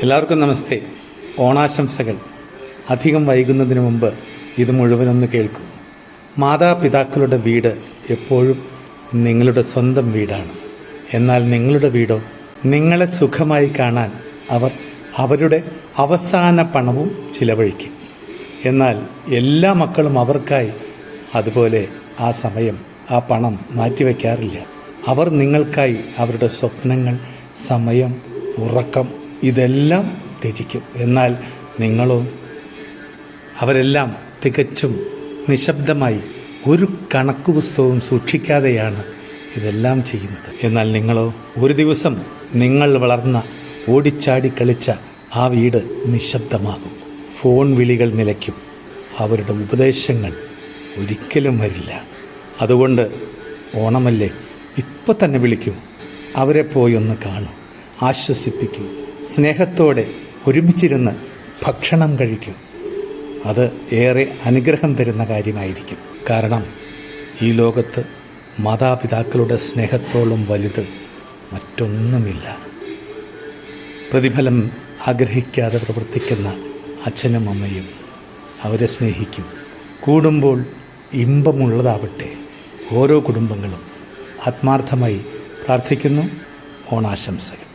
എല്ലാവർക്കും നമസ്തേ. ഓണാശംസകൾ. അധികം വൈകുന്നതിന് മുമ്പ് ഇത് മുഴുവനൊന്ന് കേൾക്കൂ. മാതാപിതാക്കളുടെ വീട് എപ്പോഴും നിങ്ങളുടെ സ്വന്തം വീടാണ്. എന്നാൽ നിങ്ങളുടെ വീടോ? നിങ്ങളെ സുഖമായി കാണാൻ അവർ അവരുടെ അവസാന പണവും ചിലവഴിക്കും. എന്നാൽ എല്ലാ മക്കളും അവർക്കായി അതുപോലെ ആ സമയം, ആ പണം മാറ്റിവെക്കാറില്ല. അവർ നിങ്ങൾക്കായി അവരുടെ സ്വപ്നങ്ങൾ, സമയം, ഉറക്കം ഇതെല്ലാം ത്യജിക്കും. എന്നാൽ നിങ്ങളോ? അവരെല്ലാം തികച്ചും നിശബ്ദമായി ഒരു കണക്കു പുസ്തകവും സൂക്ഷിക്കാതെയാണ് ഇതെല്ലാം ചെയ്യുന്നത്. എന്നാൽ നിങ്ങളോ? ഒരു ദിവസം നിങ്ങൾ വളർന്ന, ഓടിച്ചാടി കളിച്ച ആ വീട് നിശബ്ദമാകും. ഫോൺ വിളികൾ നിലയ്ക്കും. അവരുടെ ഉപദേശങ്ങൾ ഒരിക്കലും വരില്ല. അതുകൊണ്ട് ഓണമല്ലേ, ഇപ്പം തന്നെ വിളിക്കൂ. അവരെ പോയി ഒന്ന് കാണൂ, ആശ്വസിപ്പിക്കൂ. സ്നേഹത്തോടെ ഒരുമിച്ചിരുന്ന് ഭക്ഷണം കഴിക്കും. അത് ഏറെ അനുഗ്രഹം തരുന്ന കാര്യമായിരിക്കും. കാരണം ഈ ലോകത്ത് മാതാപിതാക്കളുടെ സ്നേഹത്തോളം വലുത് മറ്റൊന്നുമില്ല. പ്രതിഫലം ആഗ്രഹിക്കാതെ പ്രവർത്തിക്കുന്ന അച്ഛനും അമ്മയും അവരെ സ്നേഹിക്കും. കൂടുമ്പോൾ ഇമ്പമുള്ളതാവട്ടെ ഓരോ കുടുംബങ്ങളും. ആത്മാർത്ഥമായി പ്രാർത്ഥിക്കുന്നു. ഓണാശംസകൾ.